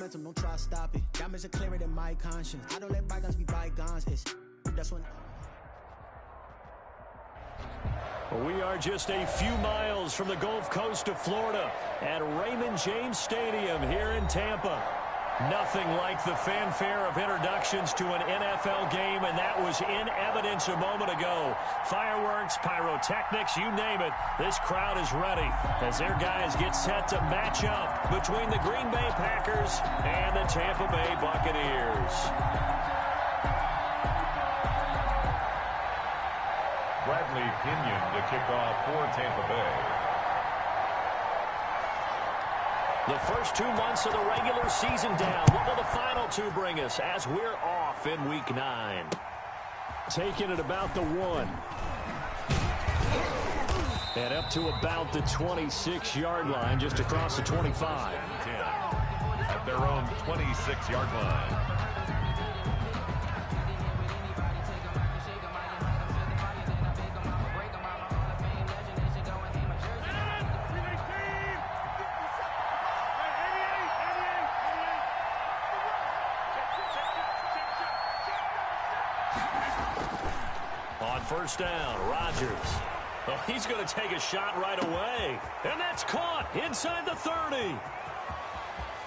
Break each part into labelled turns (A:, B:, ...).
A: momentum, don't try to stop it. Diamonds are clearer than my conscience. I don't let bygones be bygones. That's when.
B: We are just a few miles from the Gulf Coast of Florida at Raymond James Stadium here in Tampa. Nothing like the fanfare of introductions to an NFL game, and that was in evidence a moment ago. Fireworks, pyrotechnics, you name it. This crowd is ready as their guys get set to match up between the Green Bay Packers and the Tampa Bay Buccaneers.
C: Bradley Pinion to kick off for Tampa Bay.
B: The first 2 months of the regular season down. What will the final two bring us as we're off in Week 9? Taking it about the 1. And up to about the 26-yard line, just across the 25.
C: 10 at their own 26-yard line.
B: First down, Rodgers. Oh, he's going to take a shot right away. And that's caught inside the 30.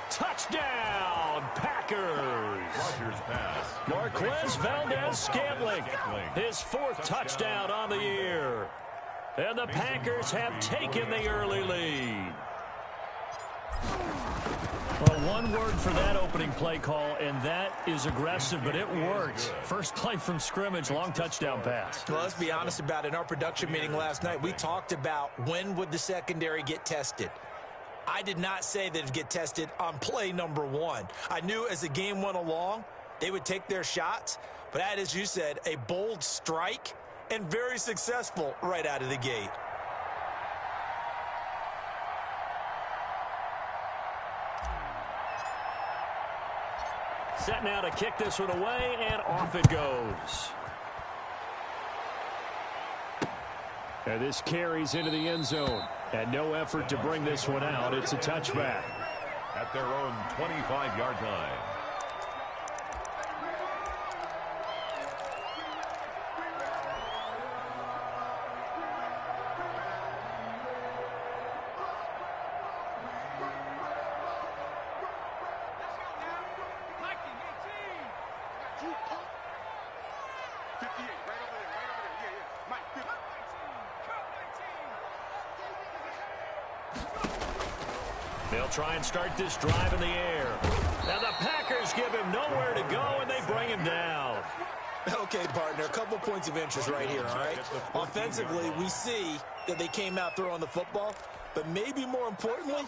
B: Touchdown, Packers.
C: Rodgers pass.
B: Marquez Valdez-Scantling, his 4th touchdown on the year. And the Packers have taken the early lead. Well, one word for that opening play call, and that is aggressive, but it worked. First play from scrimmage, long touchdown pass.
D: Well, let's be honest about it. In our production meeting last night, we talked about when would the secondary get tested. I did not say that it'd get tested on play number 1. I knew as the game went along, they would take their shots, but that, as you said, a bold strike and very successful right out of the gate.
B: Set now to kick this one away, and off it goes. And this carries into the end zone. And no effort to bring this one out. It's a touchback.
C: At their own 25-yard line.
B: They'll try and start this drive in the air. Now the Packers give him nowhere to go, and they bring him down.
D: Okay, partner, a couple points of interest right here, all right? Offensively, we see that they came out throwing the football, but maybe more importantly,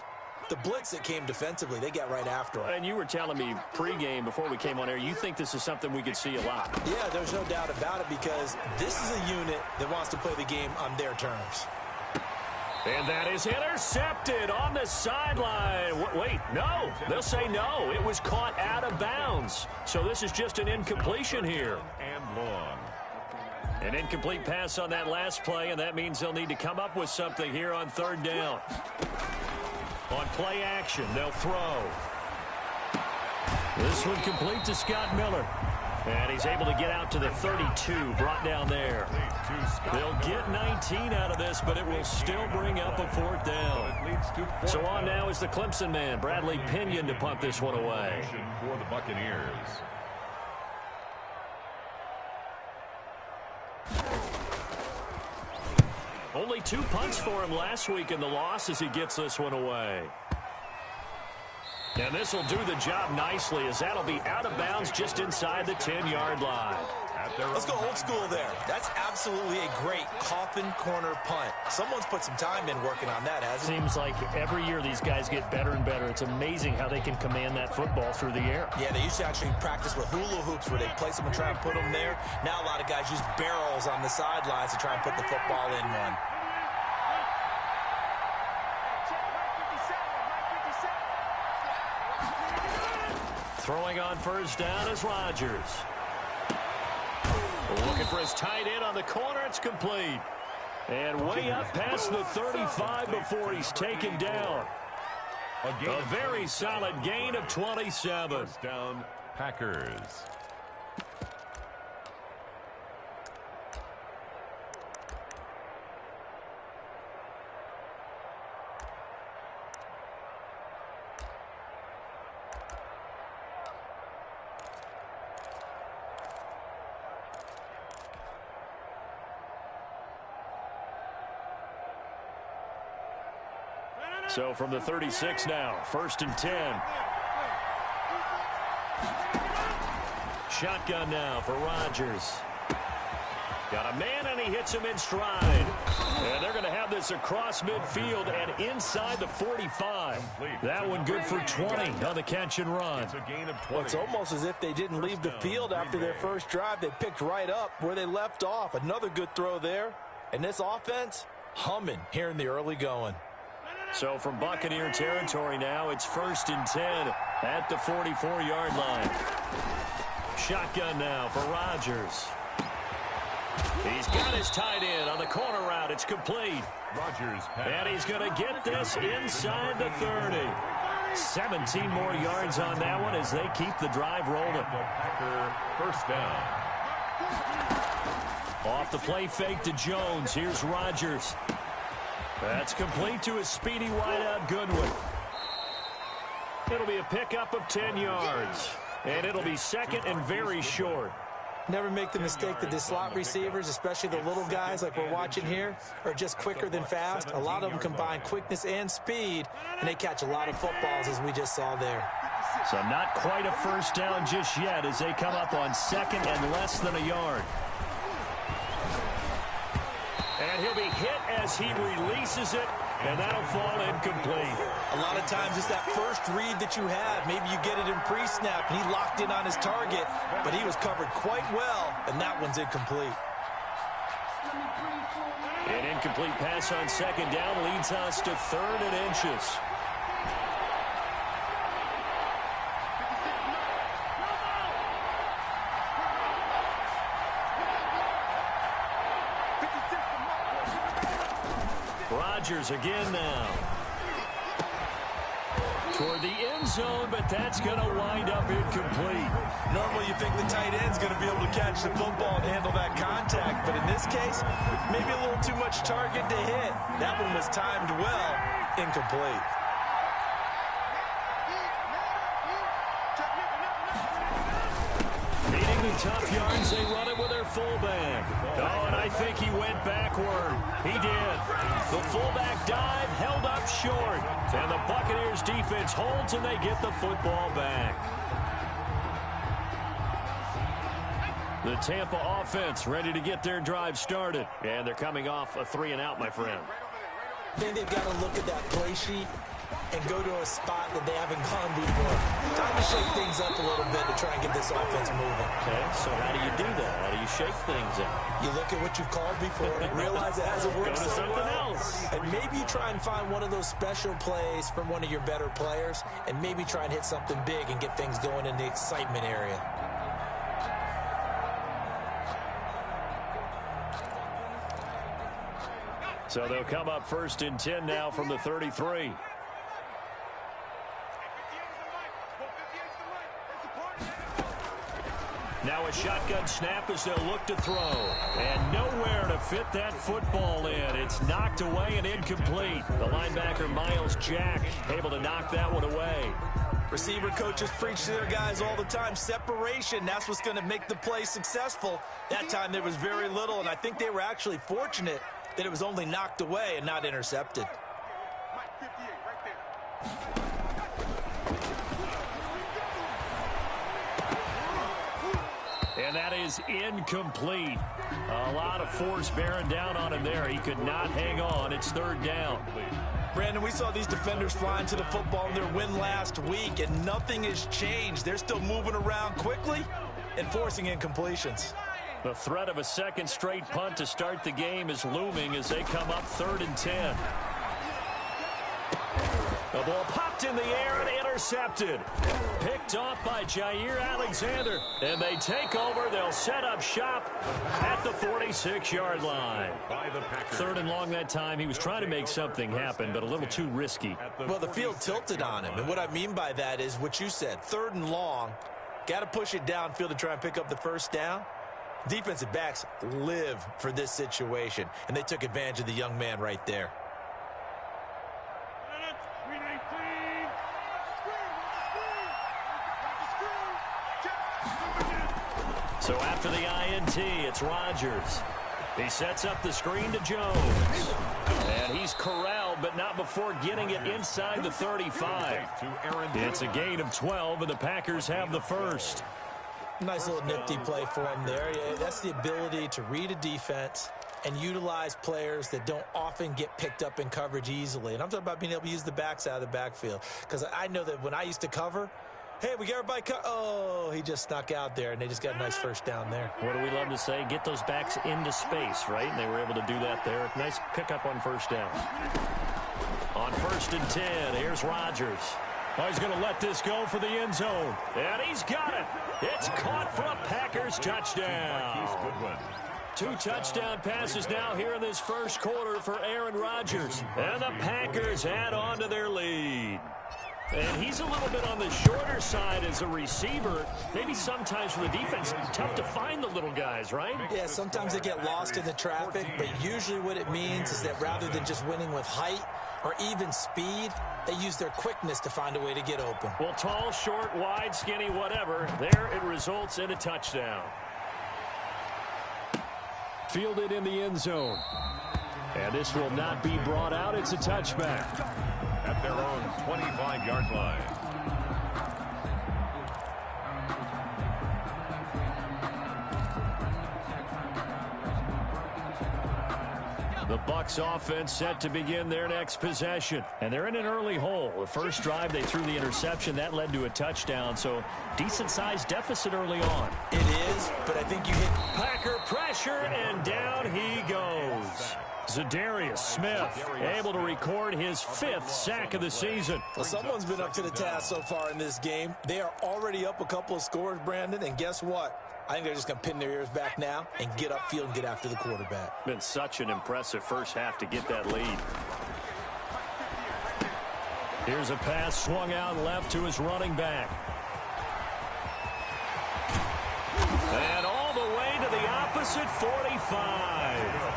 D: the blitz that came defensively, they got right after it.
B: And you were telling me pregame before we came on air, you think this is something we could see a lot.
D: Yeah, there's no doubt about it because this is a unit that wants to play the game on their terms.
B: And that is intercepted on the sideline. Wait, no. They'll say no. It was caught out of bounds. So this is just an incompletion here.
C: And long.
B: An incomplete pass on that last play, and that means they'll need to come up with something here on 3rd down. On play action, they'll throw. This one complete to Scott Miller. And he's able to get out to the 32, brought down there. They'll get 19 out of this, but it will still bring up a 4th down. So on now is the Clemson man, Bradley Pinion, to punt this one away.
C: For the Buccaneers.
B: Only 2 punts for him last week in the loss as he gets this one away. And this will do the job nicely as that'll be out of bounds just inside the 10-yard line.
D: Let's go old school there. That's absolutely a great coffin corner punt. Someone's put some time in working on that, hasn't it?
B: Seems like every year these guys get better and better. It's amazing how they can command that football through the air.
D: Yeah, they used to actually practice with hula hoops where they place them and try and put them there. Now a lot of guys use barrels on the sidelines to try and put the football in one.
B: Throwing on 1st down is Rodgers. Looking for his tight end on the corner. It's complete. And way up past the 35 before he's taken down. A very solid gain of 27.
C: First down, Packers.
B: So from the 36 now, 1st and 10. Shotgun now for Rodgers. Got a man, and he hits him in stride. And they're going to have this across midfield and inside the 45. That one good for 20 on the catch and run.
C: It's a gain of 20.
D: Well, it's almost as if they didn't leave the field after their first drive. They picked right up where they left off. Another good throw there. And this offense, humming here in the early going.
B: So from Buccaneer territory now, it's 1st and 10 at the 44-yard line. Shotgun now for Rodgers. He's got his tight end on the corner route. It's complete.
C: Rodgers
B: And he's going to get this inside the 30. 17 more yards on that one as they keep the drive rolling.
C: The Packer first down.
B: Off the play fake to Jones. Here's Rodgers. That's complete to his speedy wideout Goodwin. It'll be a pickup of 10 yards. And it'll be 2nd and very short.
D: Never make the mistake that the slot receivers, especially the little guys like we're watching here, are just quicker than fast. A lot of them combine quickness and speed, and they catch a lot of footballs, as we just saw there.
B: So not quite a first down just yet as they come up on 2nd and less than a yard. And he'll be hit as he releases it, and that'll fall incomplete.
D: A lot of times it's that first read that you have. Maybe you get it in pre-snap, and he locked in on his target, but he was covered quite well, and that one's incomplete.
B: An incomplete pass on 2nd down leads us to 3rd and inches. Rodgers again now. Toward the end zone, but that's going to wind up incomplete.
D: Normally you think the tight end's going to be able to catch the football and handle that contact, but in this case, maybe a little too much target to hit. That one was timed well, incomplete.
B: Needing the tough yards, they run it with their fullback. Oh, and I think he went backward. He did. The fullback dive held up short. And the Buccaneers defense holds, and they get the football back. The Tampa offense ready to get their drive started. And they're coming off a 3-and-out, my friend.
D: I think they've got to look at that play sheet and go to a spot that they haven't gone before. Time to shake things up a little bit to try and get this offense moving.
B: Okay, so how do you do that? How do you shake things up?
D: You look at what you've called before, realize it hasn't worked
B: Go to
D: so
B: something
D: well,
B: else.
D: and maybe you try and find one of those special plays from one of your better players, and maybe try and hit something big and get things going in the excitement area.
B: So they'll come up 1st and 10 now from the 33. Now a shotgun snap as they'll look to throw. And nowhere to fit that football in. It's knocked away and incomplete. The linebacker, Miles Jack, able to knock that one away.
D: Receiver coaches preach to their guys all the time. Separation, that's what's going to make the play successful. That time there was very little, and I think they were actually fortunate that it was only knocked away and not intercepted.
B: And that is incomplete. A lot of force bearing down on him there. He could not hang on. It's 3rd down.
D: Brandon, we saw these defenders flying to the football in their win last week, and nothing has changed. They're still moving around quickly and forcing incompletions.
B: The threat of a 2nd straight punt to start the game is looming as they come up 3rd and 10. The ball popped in the air and intercepted. Picked off by Jair Alexander. And they take over. They'll set up shop at the 46-yard line. Third and long that time. He was trying to make something happen, but a little too risky.
D: Well, the field tilted on him. And what I mean by that is what you said. Third and long. Got to push it downfield to try and pick up the first down. Defensive backs live for this situation, and they took advantage of the young man right there.
B: So after the INT, it's Rodgers. He sets up the screen to Jones. And he's corralled, but not before getting it inside the 35. It's a gain of 12, and the Packers have the first.
D: Nice little nifty play for him there. Yeah, that's the ability to read a defense and utilize players that don't often get picked up in coverage easily. And I'm talking about being able to use the backs out of the backfield. Because I know that when I used to cover, hey, we got everybody oh, he just snuck out there, and they just got a nice first down there.
B: What do we love to say? Get those backs into space, right? And they were able to do that there. Nice pickup on first down. On 1st and 10, here's Rodgers. Oh, he's going to let this go for the end zone. And he's got it. It's caught for a Packers touchdown. 2 touchdown passes now here in this first quarter for Aaron Rodgers. And the Packers add on to their lead. And he's a little bit on the shorter side as a receiver. Maybe sometimes for the defense, tough to find the little guys, right?
D: Yeah, sometimes they get lost in the traffic, but usually what it means is that rather than just winning with height or even speed, they use their quickness to find a way to get open.
B: Well, tall, short, wide, skinny, whatever, there it results in a touchdown. Fielded in the end zone. And this will not be brought out. It's a touchback.
C: At their own 25-yard line.
B: The Bucs offense set to begin their next possession. And they're in an early hole. The first drive, they threw the interception. That led to a touchdown. So decent-sized deficit early on.
D: It is, but I think you hit
B: Packer pressure, and down he goes. Zadarius Smith able to record his 5th sack of the season.
D: Well, someone's been up to the task so far in this game. They are already up a couple of scores, Brandon, and guess what? I think they're just going to pin their ears back now and get upfield and get after the quarterback.
B: Been such an impressive first half to get that lead. Here's a pass swung out left to his running back. And all the way to the opposite 45.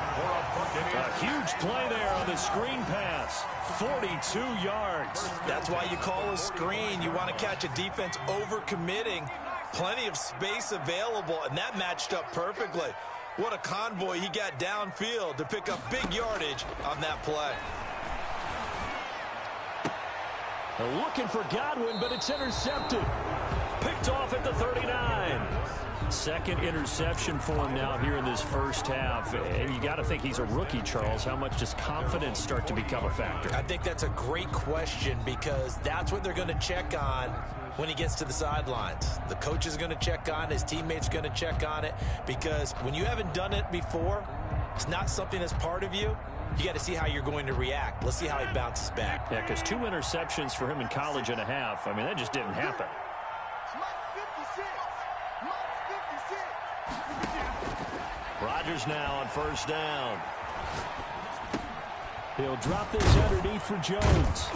B: A huge play there on the screen pass. 42 yards.
D: That's why you call a screen. You want to catch a defense overcommitting. Plenty of space available, and that matched up perfectly. What a convoy he got downfield to pick up big yardage on that play.
B: They're looking for Godwin, but it's intercepted. Picked off at the 39. Second interception for him now here in this first half. And you got to think he's a rookie, Charles. How much does confidence start to become a factor?
D: I think that's a great question because that's what they're going to check on when he gets to the sidelines. The coach is going to check on it. His teammates are going to check on it because when you haven't done it before, it's not something that's part of you. You got to see how you're going to react. Let's see how he bounces back.
B: Yeah, because 2 interceptions for him in college and a half. I mean, that just didn't happen. Rodgers now on first down. He'll drop this underneath for Jones.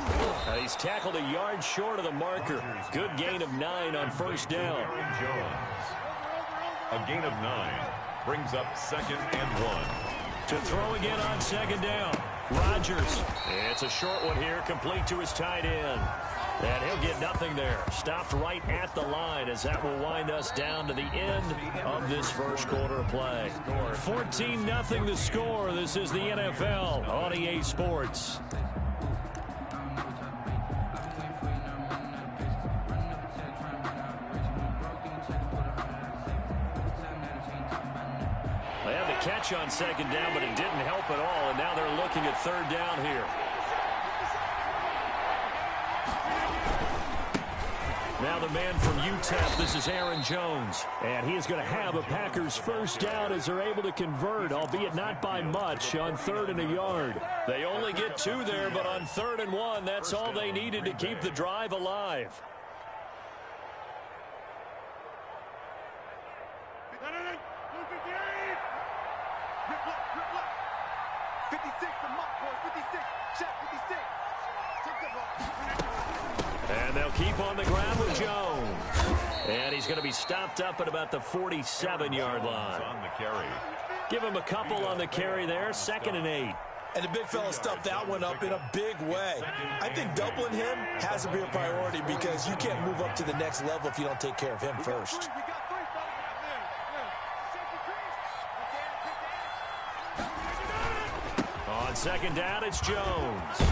B: He's tackled a yard short of the marker. Good gain of 9 on first down.
C: Jones. A gain of 9 brings up 2nd and 1.
B: To throw again on 2nd down. Rodgers. It's a short one here, complete to his tight end. And he'll get nothing there. Stopped right at the line as that will wind us down to the end of this first quarter of play. 14-0 the score. This is the NFL on EA Sports. They had the catch on 2nd down, but it didn't help at all. And now they're looking at 3rd down here. Now the man from UTEP, this is Aaron Jones. And he is going to have a Packers first down as they're able to convert, albeit not by much, on 3rd and a yard. They only get 2 there, but on 3rd and 1, that's all they needed to keep the drive alive. And they'll keep on the ground with Jones. And he's going to be stopped up at about the 47-yard line.
C: On the carry.
B: Give him a couple on the carry there, 2nd and 8.
D: And the big fella stuffed that one up in a big way. I think doubling him has to be a priority because you can't move up to the next level if you don't take care of him first.
B: On 2nd down, it's Jones.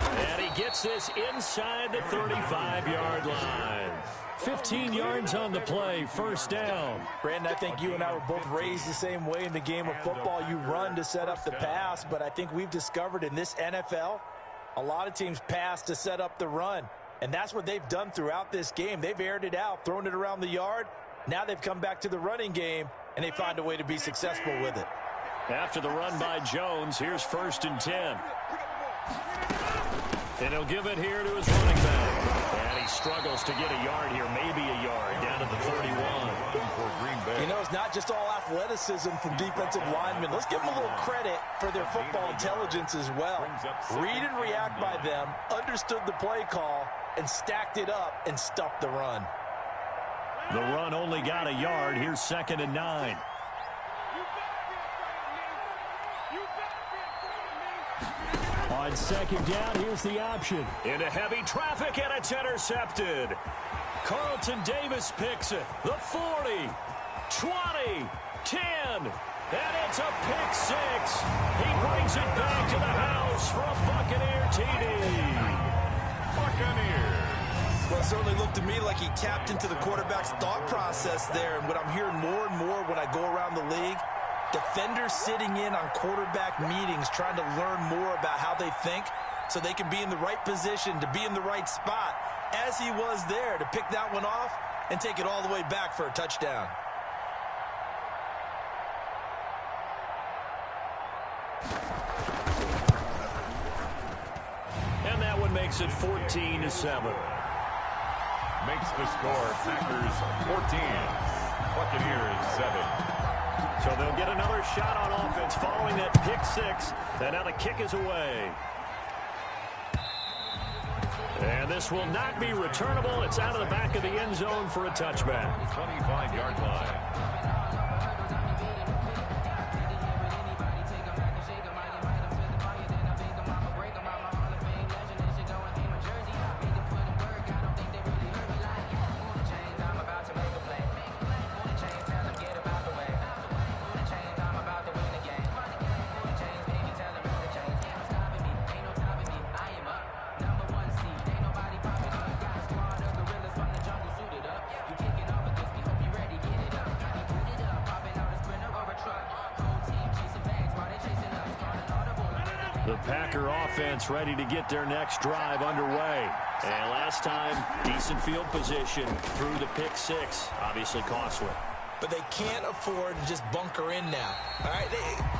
B: And he gets this inside the 35-yard line. 15 yards on the play, 1st down.
D: Brandon, I think you and I were both raised the same way in the game of football. You run to set up the pass, but I think we've discovered in this NFL, a lot of teams pass to set up the run. And that's what they've done throughout this game. They've aired it out, thrown it around the yard. Now they've come back to the running game, and they find a way to be successful with it.
B: After the run by Jones, here's 1st and 10. And he'll give it here to his running back. And he struggles to get a yard here, maybe a yard, down to the 31.
D: You know, it's not just all athleticism from defensive linemen. Let's give them a little credit for their football intelligence as well. Read and react by them, understood the play call, and stacked it up and stuffed the run.
B: The run only got a yard. Here's 2nd and 9. On 2nd down, here's the option. Into heavy traffic, and it's intercepted. Carlton Davis picks it. The 40, 20, 10, and it's a pick 6. He brings it back to the house for a Buccaneer TD.
C: Buccaneers.
D: Well, it certainly looked to me like he tapped into the quarterback's thought process there. And what I'm hearing more and more when I go around the league, defenders sitting in on quarterback meetings trying to learn more about how they think so they can be in the right position to be in the right spot, as he was there to pick that one off and take it all the way back for a touchdown.
B: And that one makes it 14-7.
C: Makes the score Packers 14, Buccaneers 7.
B: So they'll get another shot on offense following that pick 6. And now the kick is away. And this will not be returnable. It's out of the back of the end zone for a touchback.
C: 25-yard line.
B: The Packer offense ready to get their next drive underway. And last time, decent field position through the pick 6. Obviously costly.
D: But they can't afford to just bunker in now. All right,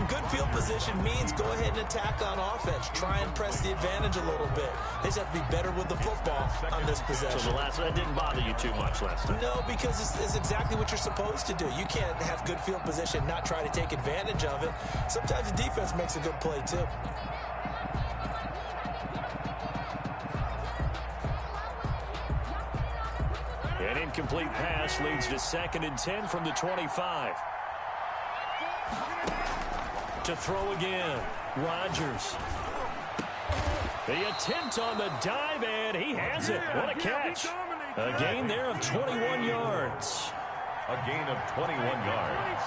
D: good field position means go ahead and attack on offense. Try and press the advantage a little bit. They just have to be better with the football on this possession.
B: So that didn't bother you too much last time?
D: No, because it's exactly what you're supposed to do. You can't have good field position and not try to take advantage of it. Sometimes the defense makes a good play, too.
B: An incomplete pass leads to 2nd and 10 from the 25. To throw again, Rodgers. The attempt on the dive, and he has it. What a catch. A gain there of 21 yards.
C: A gain of 21 yards.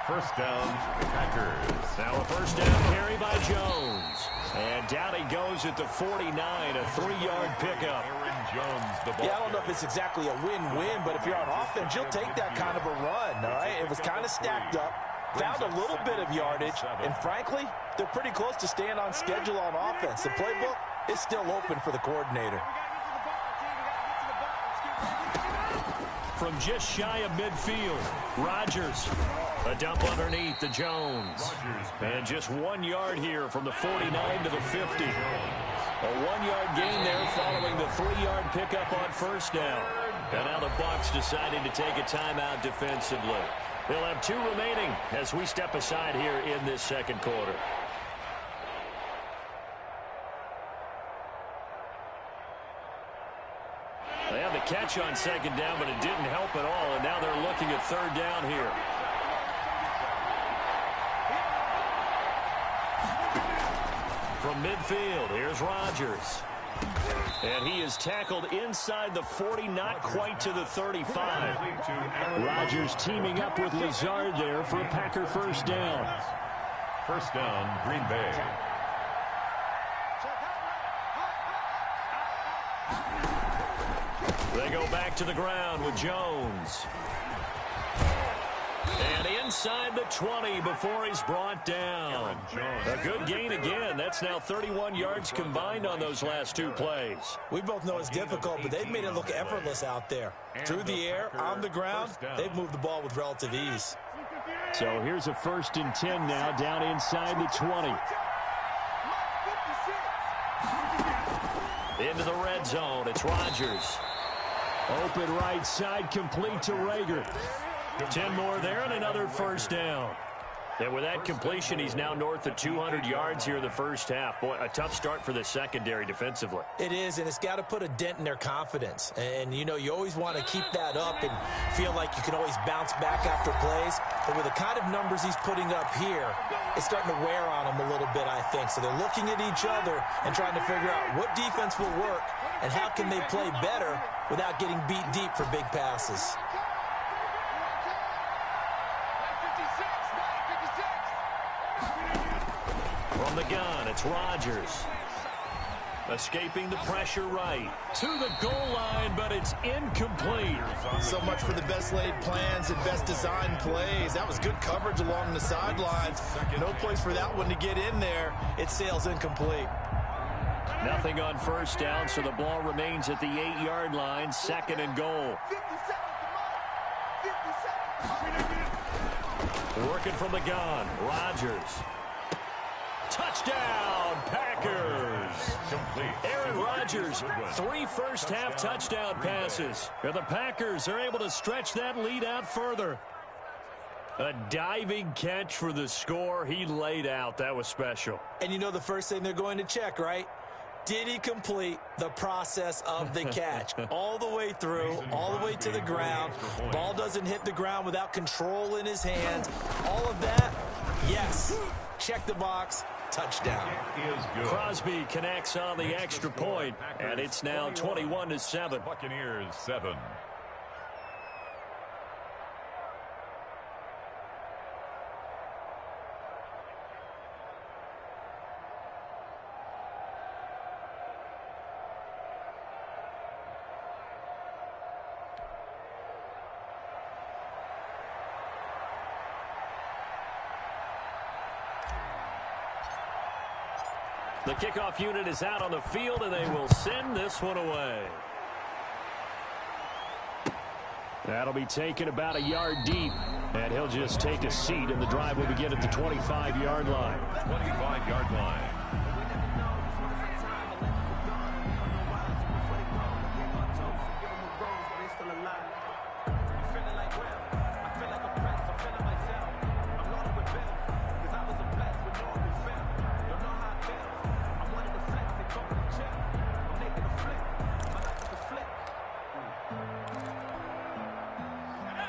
C: First down, Packers.
B: Now a first down carry by Jones. And down he goes at the 49, a 3-yard pickup.
C: Aaron Jones, the ball.
D: Yeah, I don't know if it's exactly a win-win, but if you're on offense, you'll take that kind of a run, all right? It was kind of stacked up, found a little bit of yardage, and frankly, they're pretty close to staying on schedule on offense. The playbook is still open for the coordinator.
B: from just shy of midfield. Rodgers, a dump underneath to Jones. And just 1 yard here from the 49 to the 50. A 1-yard gain there following the 3-yard pickup on first down. And now the Bucs deciding to take a timeout defensively. They'll have 2 remaining as we step aside here in this second quarter. They had the catch on second down, but it didn't help at all, and now they're looking at third down here. From midfield, here's Rodgers. And he is tackled inside the 40, not quite to the 35. Rodgers teaming up with Lazard there for a Packer first down.
C: First down, Green Bay.
B: They go back to the ground with Jones. And inside the 20 before he's brought down. A good gain again. That's now 31 yards combined on those last 2 plays.
D: We both know it's difficult, but they've made it look effortless out there. Through the air, on the ground, they've moved the ball with relative ease.
B: So here's a 1st and 10 now, down inside the 20. Into the red zone. It's Rodgers. Open right side, complete to Rager. 10 more there and another first down. And with that completion, he's now north of 200 yards here in the first half. Boy, a tough start for the secondary defensively.
D: It is, and it's got to put a dent in their confidence. And, you know, you always want to keep that up and feel like you can always bounce back after plays. But with the kind of numbers he's putting up here, it's starting to wear on them a little bit, I think. So they're looking at each other and trying to figure out what defense will work and how can they play better without getting beat deep for big passes.
B: From the gun, it's Rodgers. Escaping the pressure right. To the goal line, but it's incomplete.
D: So much for the best laid plans and best designed plays. That was good coverage along the sidelines. No place for that one to get in there. It sails incomplete.
B: Nothing on first down, so the ball remains at the 8-yard line. 2nd and goal. Working from the gun, Rodgers. Touchdown, Packers. Aaron Rodgers, 3 first-half touchdown passes. And the Packers are able to stretch that lead out further. A diving catch for the score. He laid out. That was special.
D: And you know the first thing they're going to check, right? Did he complete the process of the catch? All the way through, all the way to the ground. Ball doesn't hit the ground without control in his hands. All of that, yes. Check the box. Touchdown.
B: Crosby connects on the extra point, and it's now 21-7.
C: Buccaneers 7.
B: The kickoff unit is out on the field, and they will send this one away. That'll be taken about a yard deep, and he'll just take a seat, and the drive will begin at the 25-yard line.
C: 25-yard line.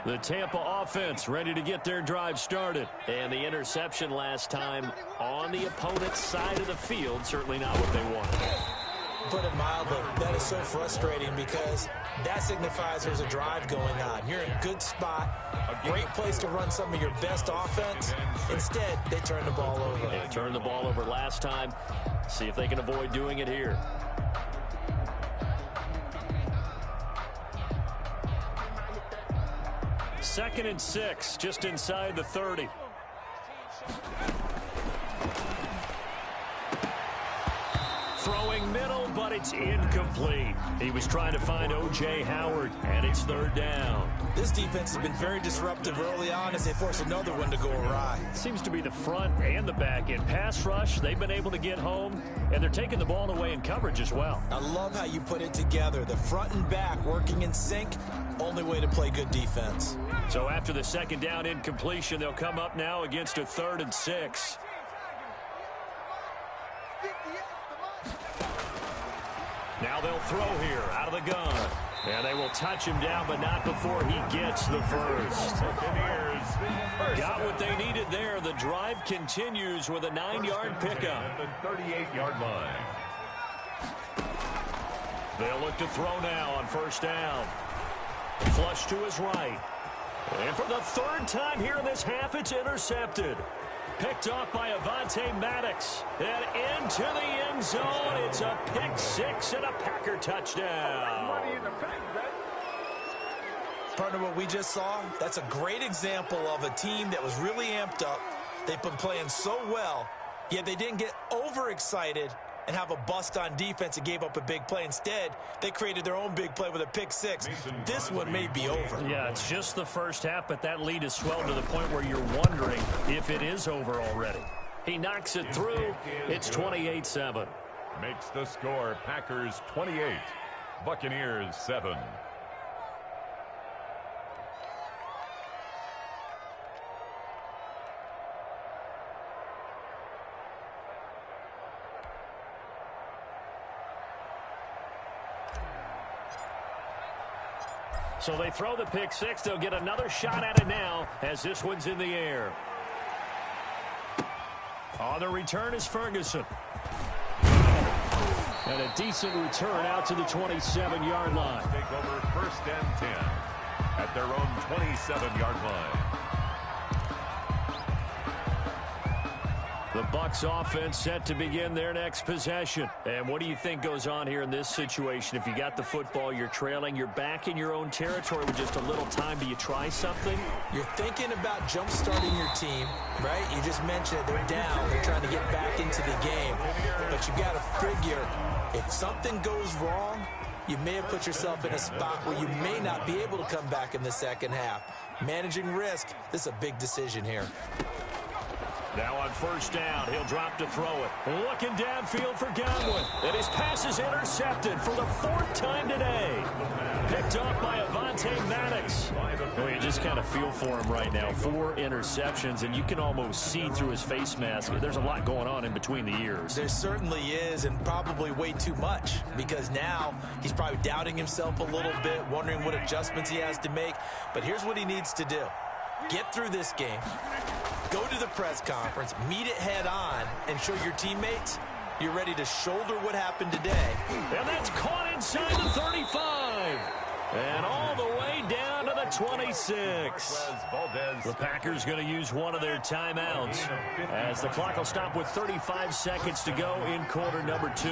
B: The Tampa offense ready to get their drive started. And the interception last time on the opponent's side of the field, certainly not what they wanted.
D: Put it mildly, that is so frustrating because that signifies there's a drive going on. You're in a good spot, a great place to run some of your best offense. Instead, they turn the ball over.
B: They turned the ball over last time. See if they can avoid doing it here. Second and 6, just inside the 30. Throwing middle, but but it's incomplete. He was trying to find O.J. Howard, and it's third down.
D: This defense has been very disruptive early on as they force another one to go awry.
B: Seems to be the front and the back end. Pass rush, they've been able to get home, and they're taking the ball away in coverage as well.
D: I love how you put it together. The front and back working in sync, only way to play good defense.
B: So after the second down incompletion, they'll come up now against a 3rd and 6. Now they'll throw here out of the gun. And they will touch him down, but not before he gets the first. Got what they needed there. The drive continues with a 9-yard pickup.
C: The 38-yard line.
B: They'll look to throw now on first down. Flush to his right. And for the 3rd time here in this half, it's intercepted. Picked off by Avonte Maddox. And into the end zone. It's a pick 6 and a Packer touchdown.
D: Partner, what we just saw, that's a great example of a team that was really amped up. They've been playing so well, yet they didn't get overexcited and have a bust on defense and gave up a big play. Instead, they created their own big play with a pick 6. This one may be over.
B: Yeah, it's just the first half, but that lead has swelled to the point where you're wondering if it is over already. He knocks it through. It's 28-7.
C: Makes the score Packers 28, Buccaneers 7.
B: So they throw the pick 6. They'll get another shot at it now as this one's in the air. On the return is Ferguson. And a decent return out to the 27-yard line.
C: Take over 1st and 10 at their own 27-yard line.
B: The Bucs offense set to begin their next possession. And what do you think goes on here in this situation? If you got the football, you're trailing, you're back in your own territory with just a little time. Do you try something?
D: You're thinking about jump-starting your team, right? You just mentioned it. They're down. They're trying to get back into the game. But you got to figure, if something goes wrong, you may have put yourself in a spot where you may not be able to come back in the second half. Managing risk, this is a big decision here.
B: Now on first down, he'll drop to throw it. Looking downfield for Godwin. And his pass is intercepted for the 4th time today. Picked off by Avonte Maddox. Well, you just kind of feel for him right now. 4 interceptions, and you can almost see through his face mask. There's a lot going on in between the ears.
D: There certainly is, and probably way too much, because now he's probably doubting himself a little bit, wondering what adjustments he has to make. But here's what he needs to do. Get through this game. Go to the press conference, meet it head on, and show your teammates you're ready to shoulder what happened today.
B: And that's caught inside the 35. And all the way down to the 26. The Packers going to use one of their timeouts as the clock will stop with 35 seconds to go in quarter number 2.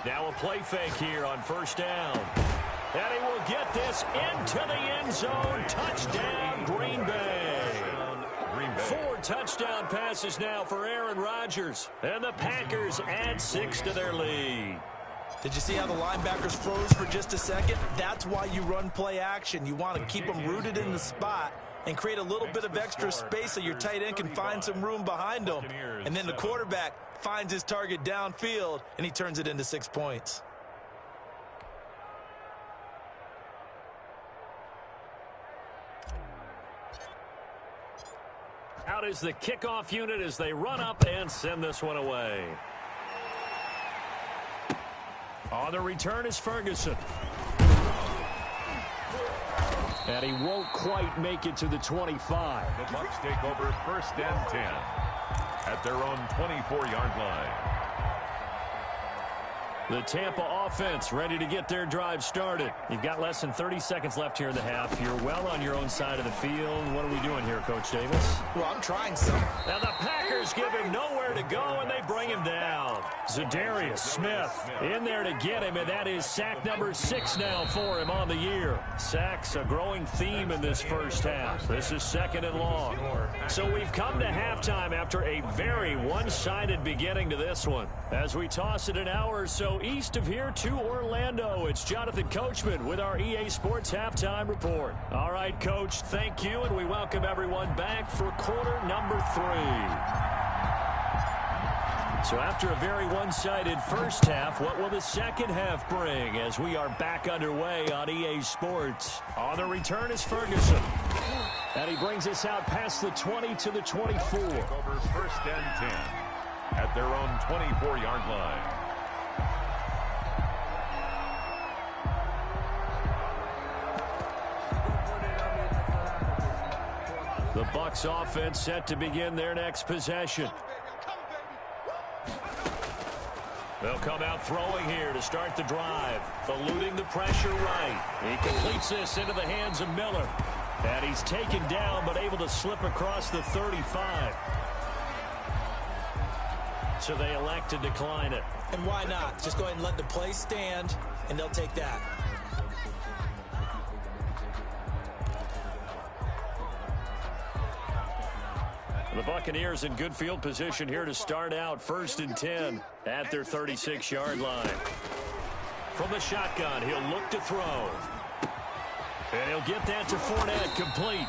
B: Now a play fake here on first down. And he will get this into the end zone. Touchdown, Green Bay. 4 touchdown passes now for Aaron Rodgers. And the Packers add 6 to their lead.
D: Did you see how the linebackers froze for just a second? That's why you run play action. You want to keep them rooted in the spot and create a little bit of extra space so your tight end can find some room behind them. And then the quarterback finds his target downfield, and he turns it into 6 points.
B: Out is the kickoff unit as they run up and send this one away. On the return is Ferguson. And he won't quite make it to the 25.
C: The Bucs take over 1st and 10 at their own 24-yard line.
B: The Tampa offense ready to get their drive started. You've got less than 30 seconds left here in the half. You're well on your own side of the field. What are we doing here, Coach Davis?
D: Well, I'm trying some.
B: Now the Packers give him nowhere to go, and they bring him down. Zadarius Smith in there to get him, and that is sack number 6 now for him on the year. Sacks a growing theme in this first half. This is 2nd and long. So we've come to halftime after a very one-sided beginning to this one. As we toss it an hour or so go east of here to Orlando. It's Jonathan Coachman with our EA Sports Halftime Report. All right, Coach, thank you, and we welcome everyone back for quarter number 3. So after a very one-sided first half, what will the second half bring as we are back underway on EA Sports? On the return is Ferguson. And he brings us out past the 20 to the 24.
C: Over first and 10 at their own 24-yard line.
B: The Bucs offense set to begin their next possession. They'll come out throwing here to start the drive, eluding the pressure right. He completes this into the hands of Miller. And he's taken down but able to slip across the 35. So they elect to decline it.
D: And why not? Just go ahead and let the play stand, and they'll take that.
B: The Buccaneers in good field position here to start out. First and 10 at their 36-yard line. From the shotgun, he'll look to throw. And he'll get that to Fournette, complete.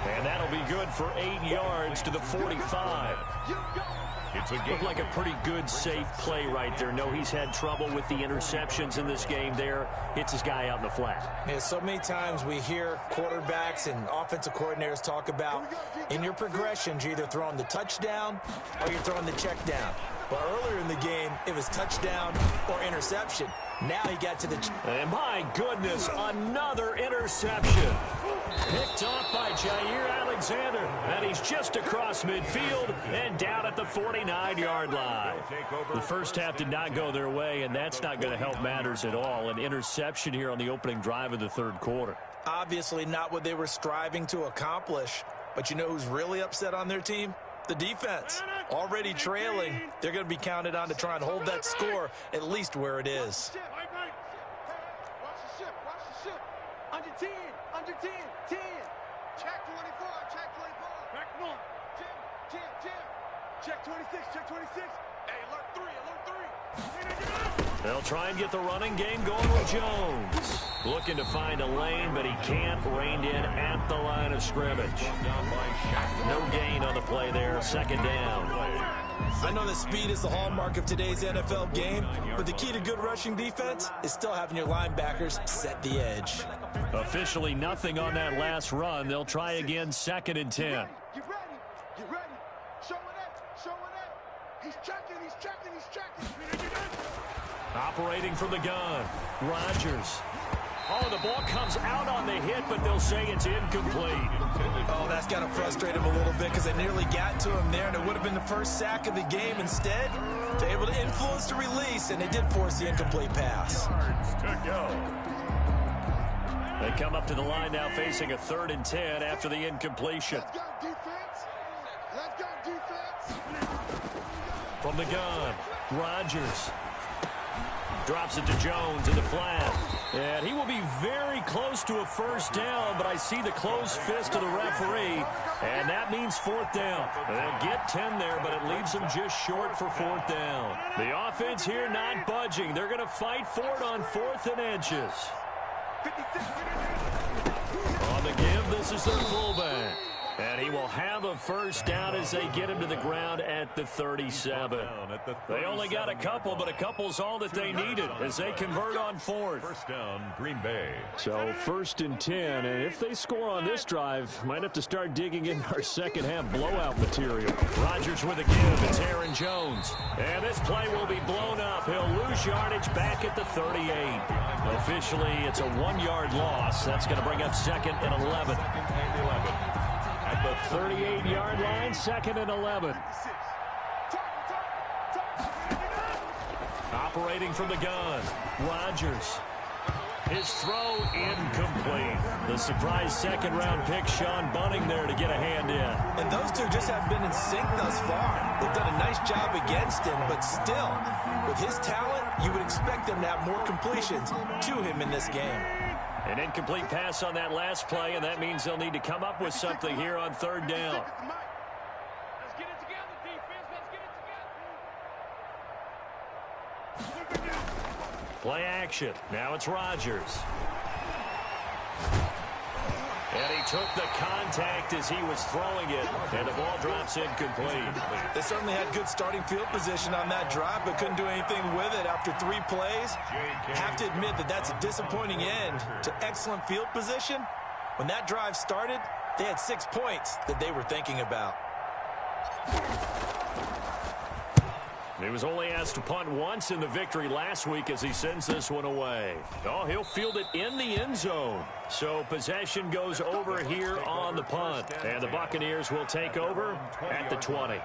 B: And that'll be good for 8 yards to the 45. Looked like a pretty good, safe play right there. No, he's had trouble with the interceptions in this game there. Hits his guy out in the flat.
D: Yeah, so many times we hear quarterbacks and offensive coordinators talk about in your progressions, you're either throwing the touchdown or you're throwing the check down. But earlier in the game, it was touchdown or interception. Now he got to the...
B: And my goodness, another interception. Picked off by Jair Alexander. And he's just across midfield and down at the 49-yard line. The first half did not go their way, and that's not going to help matters at all. An interception here on the opening drive of the third quarter.
D: Obviously not what they were striving to accomplish. But you know who's really upset on their team? The defense. Already trailing. They're going to be counted on to try and hold that score at least where it is.
E: Watch the ship. Under 10. Under 10. 10. Check 24. Check 24. Back north. Jim. Check 26. Check 26. Hey, alert 3. Alert 3.
B: They'll try and get the running game going with Jones. Looking to find a lane, but he can't. Reined in at the line of scrimmage. No gain on the play there. Second down.
D: I know that speed is the hallmark of today's NFL game, but the key to good rushing defense is still having your linebackers set the edge.
B: Officially nothing on that last run. They'll try again, second and 10.
E: You ready? Showing it. He's checking.
B: Operating from the gun. Rodgers. Oh, the ball comes out on the hit, but they'll say it's incomplete.
D: Oh, that's got to frustrate him a little bit because they nearly got to him there, and it would have been the first sack of the game. Instead, they're able to influence the release, and they did force the incomplete pass.
B: They come up to the line now facing a 3rd and 10 after the incompletion.
E: Let's go defense.
B: From the gun, Rodgers. Drops it to Jones in the flat. And he will be very close to a first down, but I see the closed fist of the referee, and that means 4th down. They'll get 10 there, but it leaves them just short for 4th down. The offense here not budging. They're going to fight for it on 4th and inches. On the give, this is their fullback. And he will have a first down as they get him to the ground at the 37. They only got a couple, but a couple's all that they needed as they convert on 4th.
C: First down, Green Bay.
B: So 1st and 10, and if they score on this drive, might have to start digging in our second half blowout material. Rodgers with a give. It's Aaron Jones. And this play will be blown up. He'll lose yardage back at the 38. Officially, it's a 1-yard loss. That's going to bring up 2nd and 11. At the 38-yard line, 2nd and 11. Operating from the gun, Rodgers. His throw incomplete. The surprise second-round pick, Sean Bunting, there to get a hand in.
D: And those two just haven't been in sync thus far. They've done a nice job against him, but still, with his talent, you would expect them to have more completions to him in this game.
B: An incomplete pass on that last play, and that means they'll need to come up with something here on 3rd down.
E: Let's get it together, defense. Let's get it together.
B: Play action. Now it's Rodgers. And he took the contact as he was throwing it, and the ball drops incomplete.
D: They certainly had good starting field position on that drive, but couldn't do anything with it after 3 plays. Have to admit that that's a disappointing end to excellent field position. When that drive started, they had 6 points that they were thinking about.
B: He was only asked to punt once in the victory last week as he sends this one away. Oh, he'll field it in the end zone. So possession goes over here on the punt. And the Buccaneers will take over at the 20.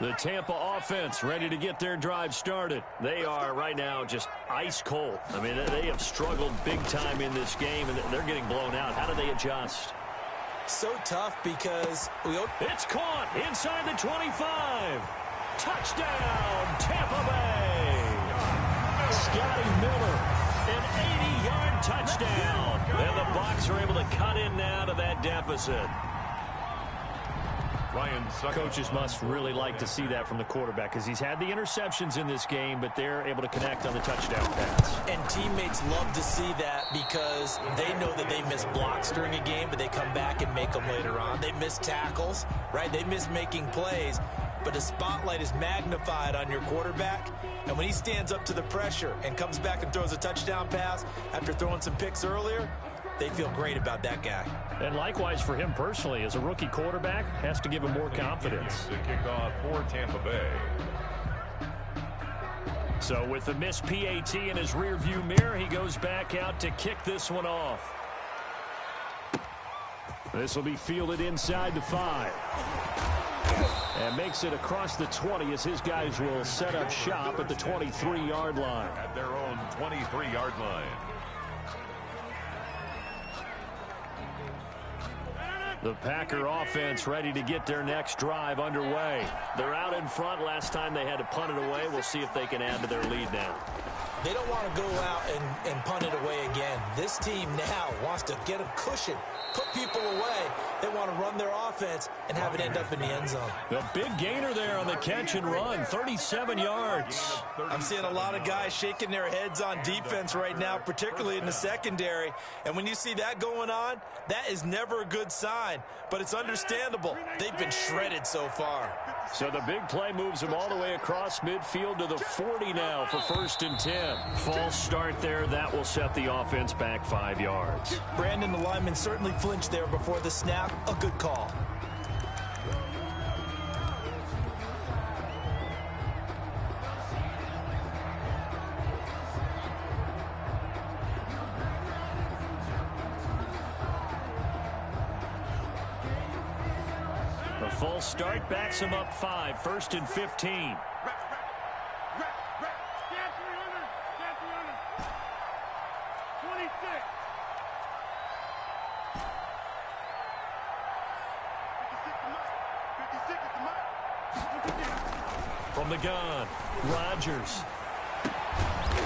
B: The Tampa offense ready to get their drive started. They are right now just ice cold. I mean, they have struggled big time in this game, and they're getting blown out. How do they adjust?
D: So tough because
B: it's caught inside the 25. Touchdown, Tampa Bay. Scotty Miller, an 80-yard touchdown. And the Bucs are able to cut in now to that deficit. Coaches must really like to see that from the quarterback because he's had the interceptions in this game, but they're able to connect on the touchdown pass.
D: And teammates love to see that because they know that they miss blocks during a game, but they come back and make them later on. They miss tackles, right? They miss making plays, but the spotlight is magnified on your quarterback, and when he stands up to the pressure and comes back and throws a touchdown pass after throwing some picks earlier, they feel great about that guy.
B: And likewise for him personally, as a rookie quarterback, has to give him more confidence.
C: The kickoff for Tampa Bay.
B: So with the missed PAT in his rearview mirror, he goes back out to kick this one off. This will be fielded inside the 5. And makes it across the 20 as his guys will set up shop at the 23-yard line.
C: At their own 23-yard line.
B: The Packer offense ready to get their next drive underway. They're out in front. Last time they had to punt it away. We'll see if they can add to their lead now.
D: They don't want to go out and punt it away again. This team now wants to get a cushion, put people away. They want to run their offense and have it end up in the end zone.
B: The big gainer there on the catch and run, 37 yards.
D: I'm seeing a lot of guys shaking their heads on defense right now, particularly in the secondary. And when you see that going on, that is never a good sign. But it's understandable. They've been shredded so far.
B: So the big play moves them all the way across midfield to the 40 now for 1st and 10. False start there. That will set the offense back 5 yards.
D: Brandon, the lineman, certainly flinched there before the snap. A good call.
B: The false start backs him up 5. 1st and 15. From the gun, Rodgers.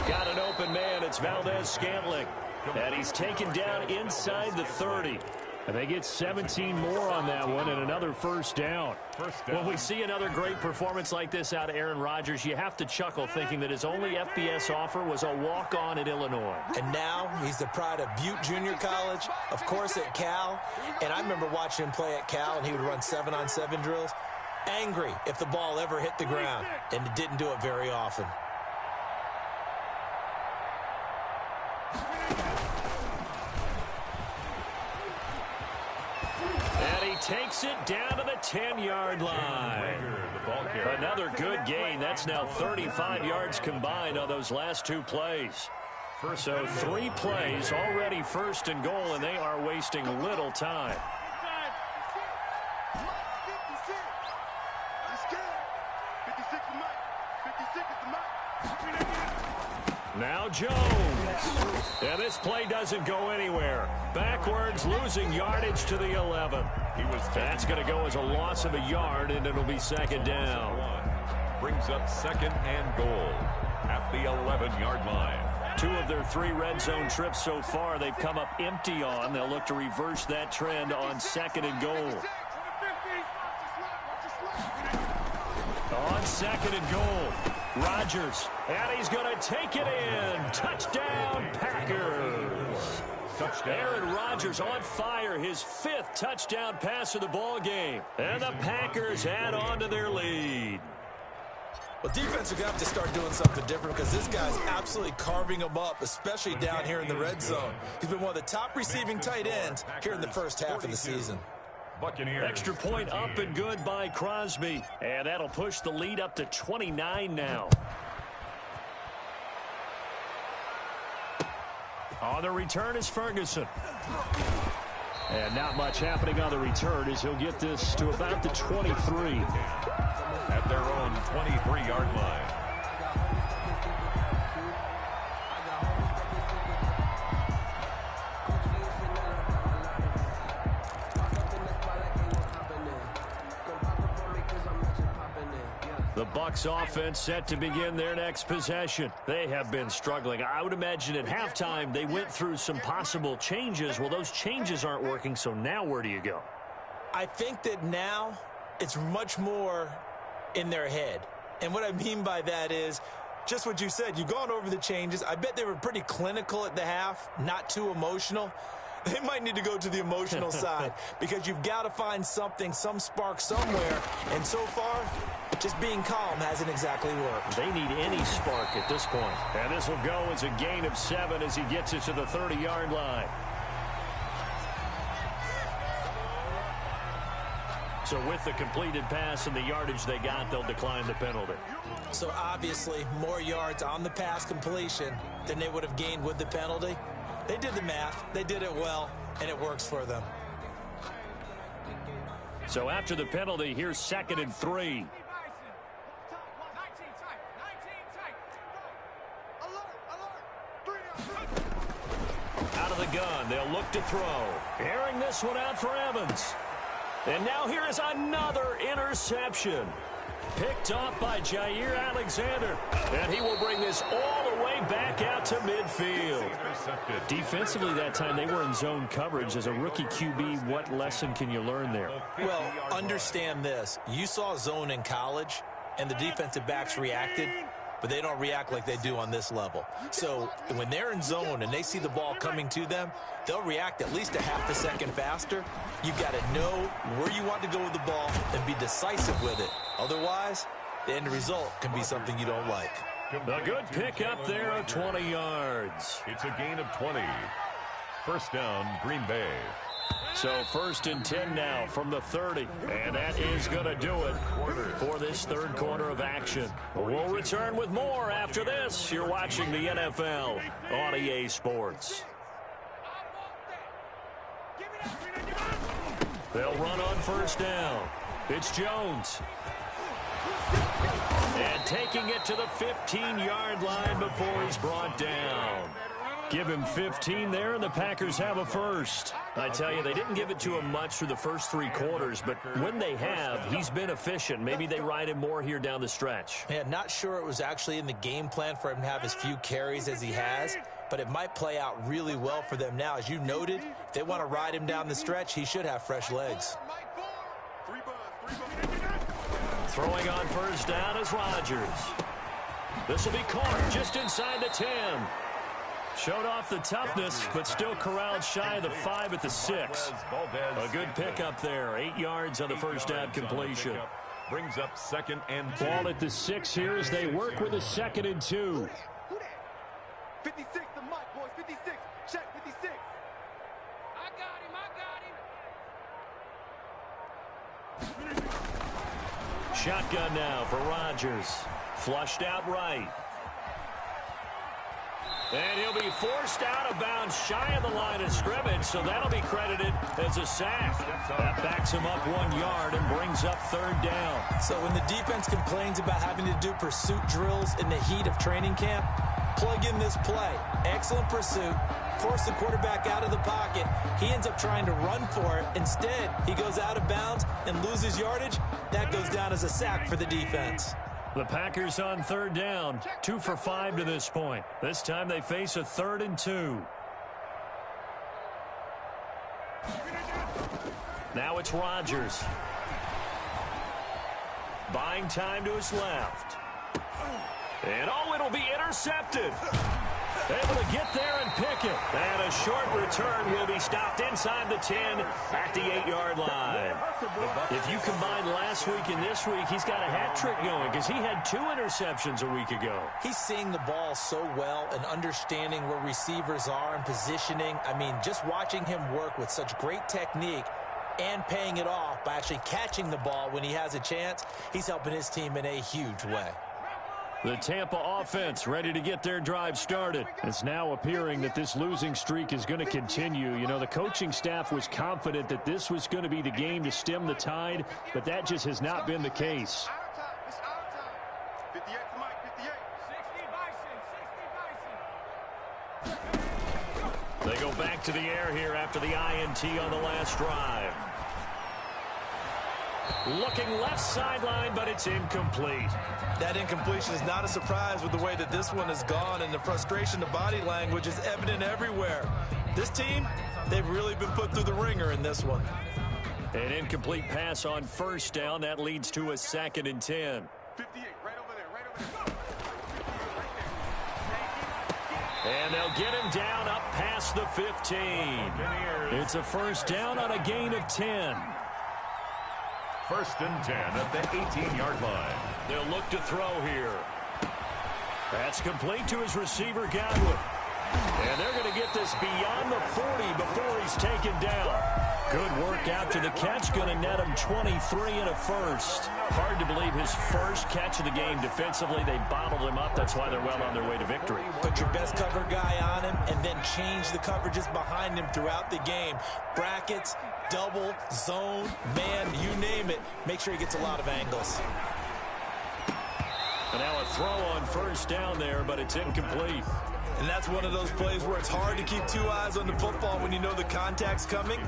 B: Got an open man. It's Valdez-Scantling. And he's taken down inside the 30. And they get 17 more on that one and another first down. When we see another great performance like this out of Aaron Rodgers, you have to chuckle thinking that his only FBS offer was a walk-on at Illinois.
D: And now he's the pride of Butte Junior College, of course at Cal. And I remember watching him play at Cal, and he would run 7-on-7 drills. Angry if the ball ever hit the ground, and it didn't do it very often.
B: And he takes it down to the 10-yard line. Another good gain. That's now 35 yards combined on those last 2 plays. So 3 plays already 1st and goal, and they are wasting little time. Now Jones. And this play doesn't go anywhere. Backwards, losing yardage to the 11. That's going to go as a loss of a yard, and it'll be 2nd down.
C: Brings up 2nd and goal at the 11-yard line.
B: 2 of their 3 red zone trips so far they've come up empty on. They'll look to reverse that trend on 2nd and goal. On second and goal. Rodgers, and he's going to take it in. Touchdown, Packers. Touchdown. Aaron Rodgers on fire, his 5th touchdown pass of the ball game. And the Packers add on to their lead.
D: Well, defense are going to have to start doing something different because this guy's absolutely carving them up, especially down here in the red zone. He's been one of the top receiving tight ends here in the first half of the season.
C: Buccaneers.
B: Extra point up and good by Crosby. And that'll push the lead up to 29 now. On the return is Ferguson. And not much happening on the return as he'll get this to about the 23.
C: At their own 23-yard line.
B: The Bucs offense set to begin their next possession. They have been struggling. I would imagine at halftime they went through some possible changes. Well, those changes aren't working, so now where do you go?
D: I think that now it's much more in their head. And what I mean by that is just what you said. You've gone over the changes. I bet they were pretty clinical at the half, not too emotional. They might need to go to the emotional side because you've got to find something, some spark somewhere. And so far, just being calm hasn't exactly worked.
B: They need any spark at this point. And this will go as a gain of 7 as he gets it to the 30-yard line. So with the completed pass and the yardage they got, they'll decline the penalty.
D: So obviously, more yards on the pass completion than they would have gained with the penalty. They did the math, they did it well, and it works for them.
B: So after the penalty, here's 2nd and 3. Out of the gun, they'll look to throw. Airing this one out for Evans. And now here is another interception. Picked off by Jair Alexander. And he will bring this all the way back out to midfield. Defensively that time, they were in zone coverage. As a rookie QB, what lesson can you learn there?
D: Well, understand this. You saw zone in college, and the defensive backs reacted, but they don't react like they do on this level. So when they're in zone and they see the ball coming to them, they'll react at least a half a second faster. You've got to know where you want to go with the ball and be decisive with it. Otherwise, the end result can be something you don't like.
B: A good pick up there of 20 yards.
C: It's a gain of 20. First down, Green Bay.
B: So 1st and 10 now from the 30. And that is going to do it for this third quarter of action. We'll return with more after this. You're watching the NFL on EA Sports. They'll run on first down. It's Jones. And taking it to the 15-yard line before he's brought down. Give him 15 there, and the Packers have a first. I tell you, they didn't give it to him much through the first 3 quarters, but when they have, he's been efficient. Maybe they ride him more here down the stretch.
D: Yeah, not sure it was actually in the game plan for him to have as few carries as he has, but it might play out really well for them now. As you noted, if they want to ride him down the stretch, he should have fresh legs.
B: Throwing on first down is Rodgers. This will be caught just inside the 10. Showed off the toughness, but still corralled shy of the 5 at the 6. A good pickup there. 8 yards on the first down completion.
C: Brings up 2nd and 2.
B: Ball at the 6 here as they work with a 2nd and 2.
E: 56, the mic, boys. 56. Check 56. I got him.
B: Shotgun now for Rodgers. Flushed out right. And he'll be forced out of bounds shy of the line of scrimmage, so that'll be credited as a sack. That backs him up 1 yard and brings up 3rd down.
D: So when the defense complains about having to do pursuit drills in the heat of training camp, plug in this play. Excellent pursuit. Force the quarterback out of the pocket. He ends up trying to run for it. Instead, he goes out of bounds and loses yardage. That goes down as a sack for the defense.
B: The Packers on 3rd down, 2 for 5 to this point. This time they face a 3rd and 2. Now it's Rodgers. Buying time to his left. And, oh, it'll be intercepted. Able to get there and pick it. And a short return will be stopped inside the 10 at the 8-yard line. If you combine last week and this week, he's got a hat trick going because he had 2 interceptions a week ago.
D: He's seeing the ball so well and understanding where receivers are and positioning. I mean, just watching him work with such great technique and paying it off by actually catching the ball when he has a chance, he's helping his team in a huge way.
B: The Tampa offense ready to get their drive started. It's now appearing that this losing streak is going to continue. You know, the coaching staff was confident that this was going to be the game to stem the tide, but that just has not been the case.
E: It's out of time. 58 for Mike, 58. 60 Bison, 60 Bison.
B: They go back to the air here after the INT on the last drive. Looking left sideline, but it's incomplete.
D: That incompletion is not a surprise with the way that this one has gone, and the frustration of body language is evident everywhere. This team, they've really been put through the ringer in this one.
B: An incomplete pass on first down. That leads to a 2nd and 10.
E: 58, right over there, right over there.
B: And they'll get him down up past the 15. It's a first down on a gain of 10.
C: 1st and 10 at the 18-yard line.
B: They'll look to throw here. That's complete to his receiver, Godwin. And they're going to get this beyond the 40 before he's taken down. Good work after the catch. Going to net him 23 and a first. Hard to believe his first catch of the game defensively. They bottled him up. That's why they're well on their way to victory.
D: Put your best cover guy on him and then change the coverages behind him throughout the game. Brackets, double, zone, man, you name it. Make sure he gets a lot of angles.
B: And now a throw on first down there, but it's incomplete.
D: And that's one of those plays where it's hard to keep 2 eyes on the football when you know the contact's coming,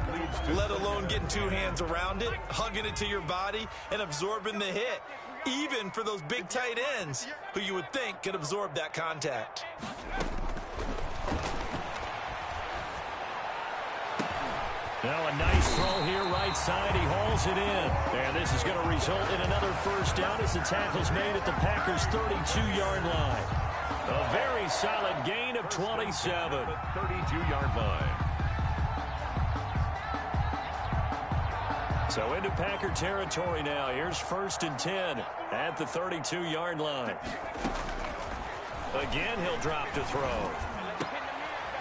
D: let alone getting 2 hands around it, hugging it to your body, and absorbing the hit, even for those big tight ends who you would think could absorb that contact.
B: Now a nice throw here right side. He hauls it in. And this is going to result in another first down as the tackle's made at the Packers' 32-yard line. A very solid gain of 27.
C: 32-yard line.
B: So into Packer territory now. Here's 1st and 10 at the 32-yard line. Again, he'll drop to throw.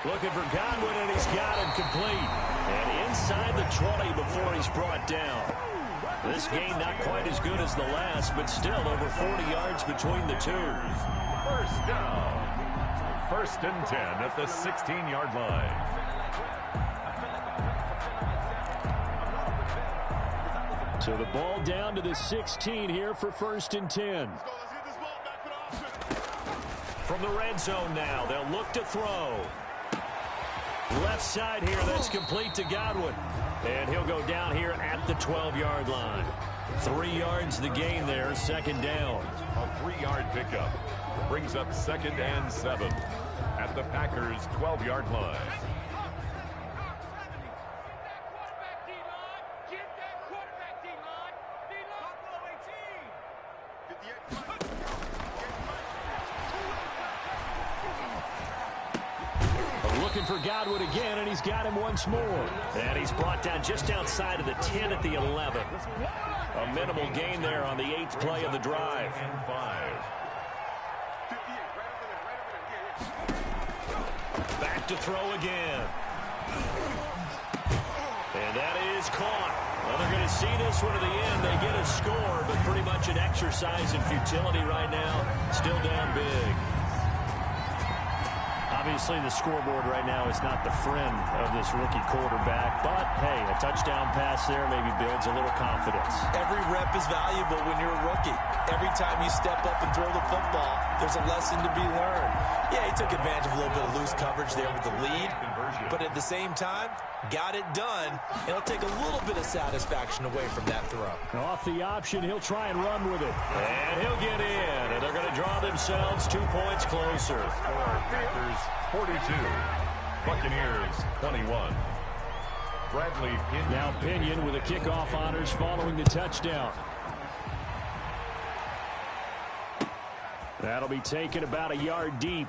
B: Looking for Godwin, and he's got him complete. And inside the 20 before he's brought down. This gain not quite as good as the last, but still over 40 yards between the two.
C: First down. 1st and 10 at the 16-yard line.
B: So the ball down to the 16 here for 1st and 10.
E: Let's get this ball back for the offense.
B: From the red zone now, they'll look to throw. Left side here, that's complete to Godwin. And he'll go down here at the 12-yard line. 3 yards the gain there, 2nd down.
C: A 3-yard pickup brings up 2nd and 7 at the Packers' 12-yard line.
B: Looking for Godwin again, and he's got him once more. And he's brought down just outside of the 10 at the 11. A minimal gain there on the 8th play of the drive.
C: And 5.
B: Back to throw again. And that is caught. Well, they're going to see this one to the end. They get a score, but pretty much an exercise in futility right now. Still down big. Obviously, the scoreboard right now is not the friend of this rookie quarterback. But, hey, a touchdown pass there maybe builds a little confidence.
D: Every rep is valuable when you're a rookie. Every time you step up and throw the football, there's a lesson to be learned. Yeah, he took advantage of a little bit of loose coverage there with the lead. But at the same time, got it done. And it'll take a little bit of satisfaction away from that throw.
B: Off the option, he'll try and run with it. And he'll get in. And they're going to draw themselves 2 points closer.
C: Packers 42. Buccaneers 21. Bradley Pinion.
B: Now Pinion with a kickoff honors following the touchdown. That'll be taken about a yard deep.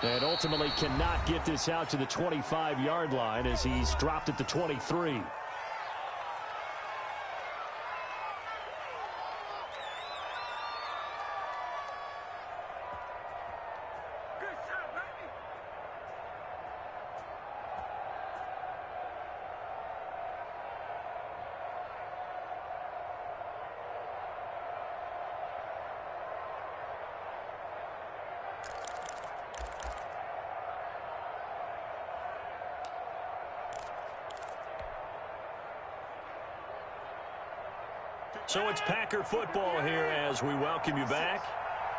B: And ultimately cannot get this out to the 25-yard line as he's dropped at the 23. So it's Packer football here as we welcome you back.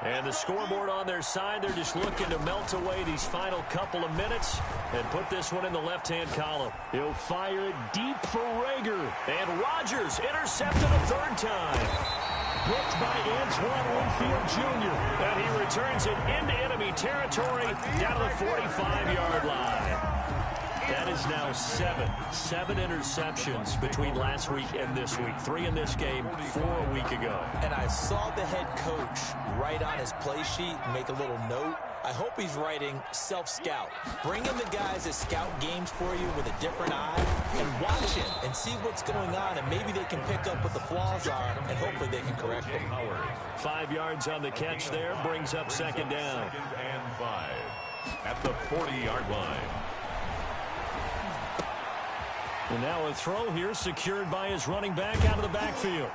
B: And the scoreboard on their side, they're just looking to melt away these final couple of minutes and put this one in the left-hand column. He'll fire it deep for Rager. And Rodgers intercepted a third time. Picked by Antoine Winfield Jr. And he returns it into enemy territory down to the 45-yard line. That is now seven interceptions between last week and this week. 3 in this game, 4 a week ago.
D: And I saw the head coach write on his play sheet, make a little note. I hope he's writing self-scout. Bring in the guys that scout games for you with a different eye and watch him and see what's going on, and maybe they can pick up what the flaws are, and hopefully they can correct them.
B: 5 yards on the catch there, brings up second down.
C: 2nd and 5 at the 40-yard line.
B: And now a throw here secured by his running back out of the backfield.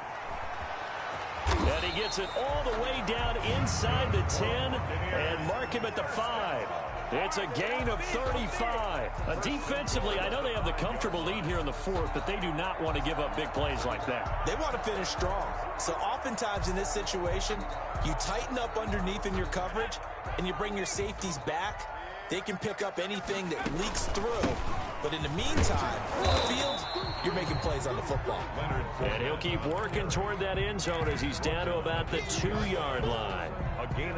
B: And he gets it all the way down inside the 10 and mark him at the 5. It's a gain of 35. Defensively, I know they have the comfortable lead here in the 4th, but they do not want to give up big plays like that.
D: They want to finish strong. So oftentimes in this situation, you tighten up underneath in your coverage and you bring your safeties back. They can pick up anything that leaks through. But in the meantime, on the field, you're making plays on the football.
B: And he'll keep working toward that end zone as he's down to about the 2-yard line.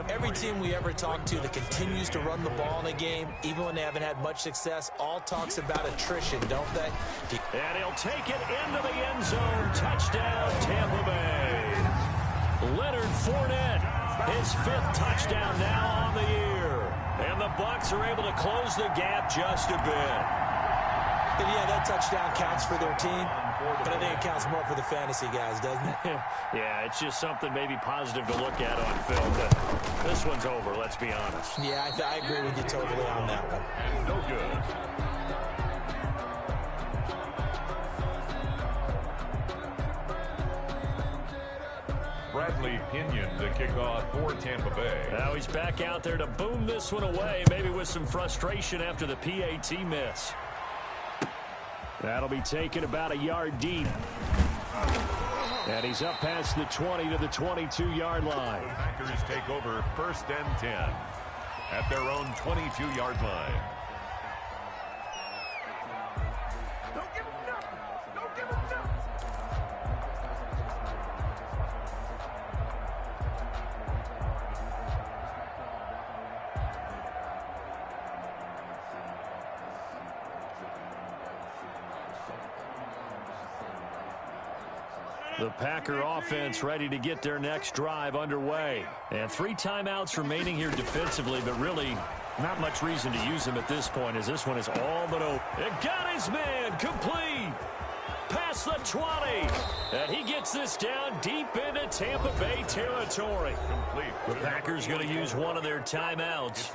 D: Every team we ever talk to that continues to run the ball in a game, even when they haven't had much success, all talks about attrition, don't they?
B: And he'll take it into the end zone. Touchdown, Tampa Bay. Leonard Fournette, his 5th touchdown now on the year. And the Bucs are able to close the gap just a bit.
D: And yeah, that touchdown counts for their team, but I think it counts more for the fantasy guys, doesn't it?
B: Yeah, it's just something maybe positive to look at on film, but this one's over, let's be honest.
D: Yeah, I agree with you totally on that one.
C: No good. Bradley Pinion to kick off for Tampa Bay.
B: Now he's back out there to boom this one away, maybe with some frustration after the PAT miss. That'll be taken about a yard deep. And he's up past the 20 to the 22-yard line.
C: The Packers take over 1st and 10 at their own 22-yard line.
E: Don't give him nothing. Don't give him nothing.
B: The Packer offense ready to get their next drive underway. And 3 timeouts remaining here defensively, but really not much reason to use them at this point as this one is all but over. It got his man complete. Past the 20. And he gets this down deep into Tampa Bay territory.
C: Complete.
B: The Packers going to use one of their timeouts.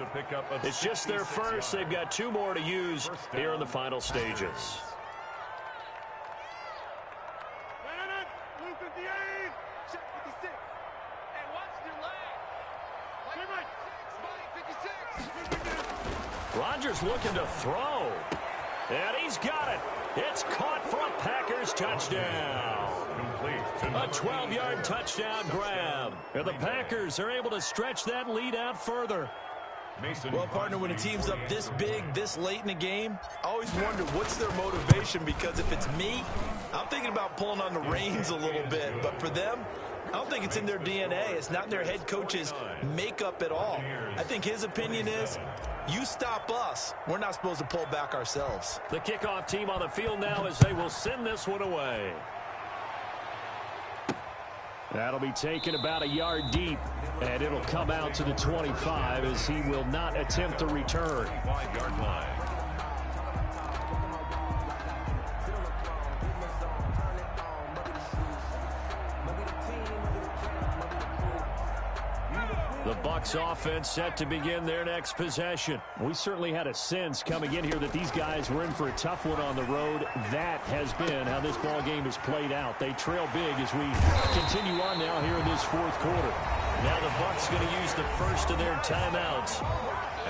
B: It's just their first. They've got 2 more to use here in the final stages. Rodgers looking to throw. And he's got it. It's caught for a Packers touchdown. A 12-yard touchdown grab. And the Packers are able to stretch that lead out further.
D: Well, partner, when a team's up this big, this late in the game, I always wonder what's their motivation, because if it's me, I'm thinking about pulling on the reins a little bit. But for them, I don't think it's in their DNA. It's not in their head coach's makeup at all. I think his opinion is, you stop us, we're not supposed to pull back ourselves.
B: The kickoff team on the field now as they will send this one away. That'll be taken about a yard deep, and it'll come out to the 25 as he will not attempt the return.
C: 5-yard line.
B: The Bucs offense set to begin their next possession. We certainly had a sense coming in here that these guys were in for a tough one on the road. That has been how this ball game has played out. They trail big as we continue on now here in this fourth quarter. Now the Bucs going to use the first of their timeouts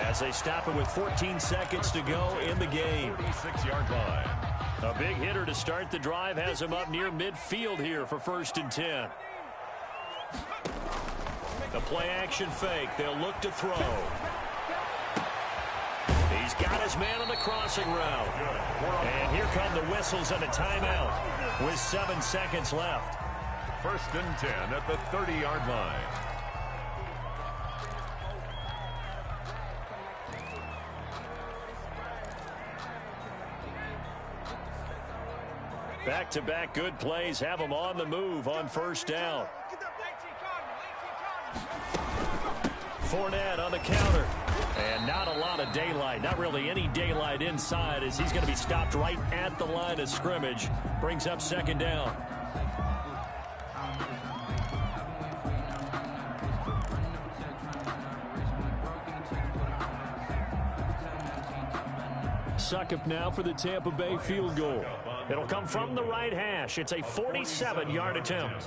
B: as they stop it with 14 seconds to go in the game.
C: 36-yard line.
B: A big hitter to start the drive has him up near midfield here for 1st and 10. The play-action fake. They'll look to throw. He's got his man on the crossing route. And here come the whistles and a timeout with 7 seconds left.
C: 1st and 10 at the 30-yard line.
B: Back-to-back good plays have them on the move on 1st down. Fournette on the counter. And not a lot of daylight. Not really any daylight inside as he's going to be stopped right at the line of scrimmage. Brings up 2nd down. Succop now for the Tampa Bay field goal. It'll come from the right hash. It's a 47-yard attempt.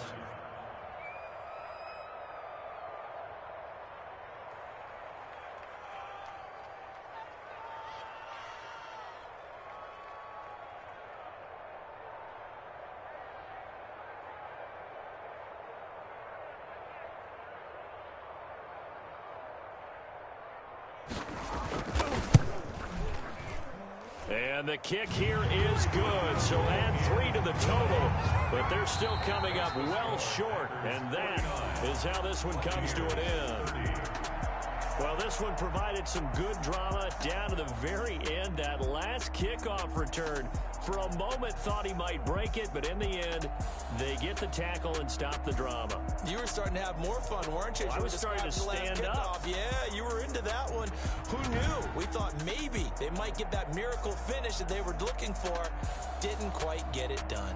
B: And the kick here is good, so add 3 to the total. But they're still coming up well short, and that is how this one comes to an end. Well, this one provided some good drama down to the very end. That last kickoff return, for a moment, thought he might break it, but in the end, they get the tackle and stop the drama.
D: You were starting to have more fun, weren't you?
B: I was starting to stand up.
D: Yeah, you were into that one. Who knew? We thought maybe they might get that miracle finish that they were looking for. Didn't quite get it done.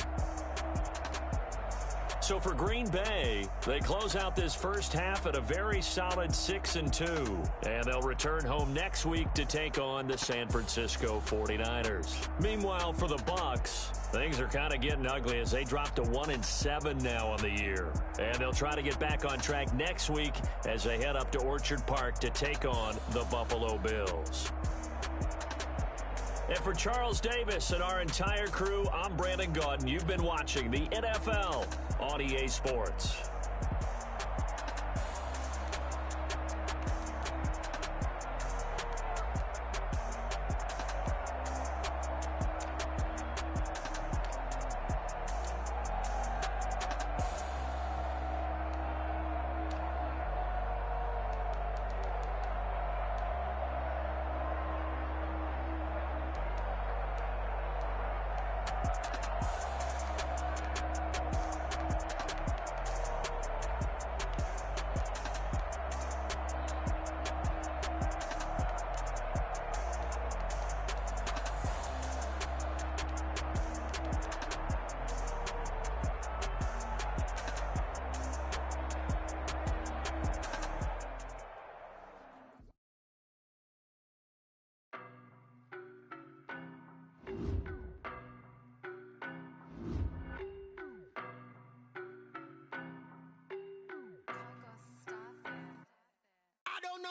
B: So for Green Bay, they close out this first half at a very solid 6-2. And they'll return home next week to take on the San Francisco 49ers. Meanwhile, for the Bucs, things are kind of getting ugly as they drop to 1-7 now on the year. And they'll try to get back on track next week as they head up to Orchard Park to take on the Buffalo Bills. And for Charles Davis and our entire crew, I'm Brandon Gaudin. You've been watching the NFL on EA Sports.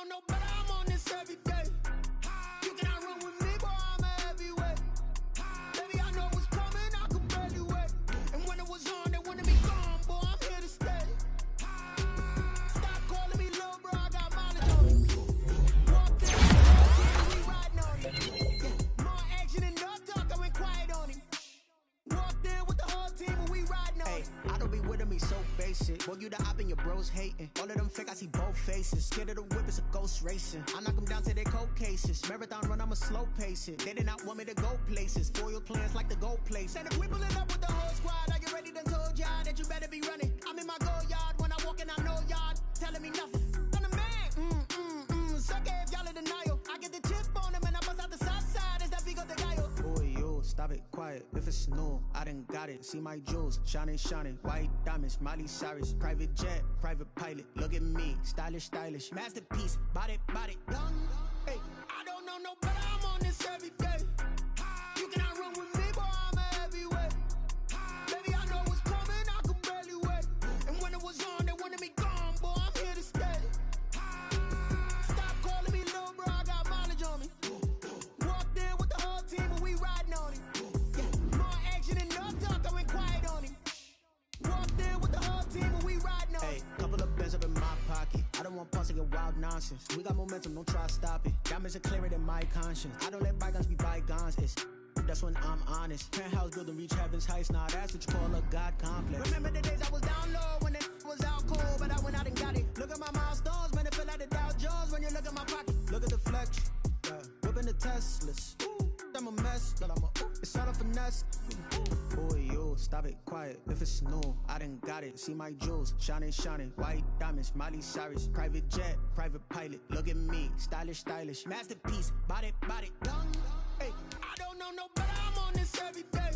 A: No better, I'm on this every day. You cannot run with me, boy, I'm a heavyweight. Baby, I know what's coming, I could barely wait. And when it was on, they wanted me gone, boy, I'm here to stay. Stop calling me little bro, I got mileage on me. Walked in, we riding on it. Yeah, more action and no talk, I went quiet on him. Walked in with the whole team and we riding on it. I don't be with him, he's so basic. basic. Boy, you the op and your bros hating. All of them fake, I see both faces. Scared of the whip, it's a ghost racing. I knock them down to their cold cases. Marathon run, I'ma slow pace it. They did not want me to go places. Foil plans like the gold place. And if we pulling up with the whole squad, are you ready? Done told y'all that you better be running. I'm in my go yard. When I walk in, I know y'all telling me nothing. I'm the man. Suck it if y'all in denial. I get the chip on them and I bust out the south side. Is that Vigo de Gallo? Boy, yo, stop it, quiet. If it's new, I done got it. See my jewels, shining, shining. White diamonds, Miley Cyrus. Private jet, private pilot. Look at me, stylish, stylish. Masterpiece, body, young. Hey, I don't know no better. I'm on this every day. You cannot run with me, boy. I'm a heavyweight. Baby, I know what's coming. I could barely wait. And when it was on, they wanted me gone, boy. I'm here to stay. Stop calling me little bro. I got mileage on me. Walked in with the whole team, and we riding on it. Yeah, more action than no talk. I went quiet on him. Walked in with the whole team, and we riding on it. Hey, couple of bands up in my pocket. I don't want pulse and wild nonsense. We got momentum, don't try to stop it. Diamonds are clearer than my conscience. I don't let bygones be bygones. That's when I'm honest. Penthouse building, reach heaven's heights. Nah, that's what you call a God complex. Remember the days I was down low when it was out cold, but I went out and got it. Look at my milestones, man, it feel like the Dow Jones when you look at my pocket. Look at the flex, yeah. Whipping the Teslas. I'm a mess, but it's all a finesse. Boy, yo, stop it, quiet. If it's new, I done got it. See my jewels, shining, shining. White diamonds, Miley Cyrus. Private jet, private pilot. Look at me, stylish, stylish. Masterpiece, body, young. Hey, I don't know no better. I'm on this every day.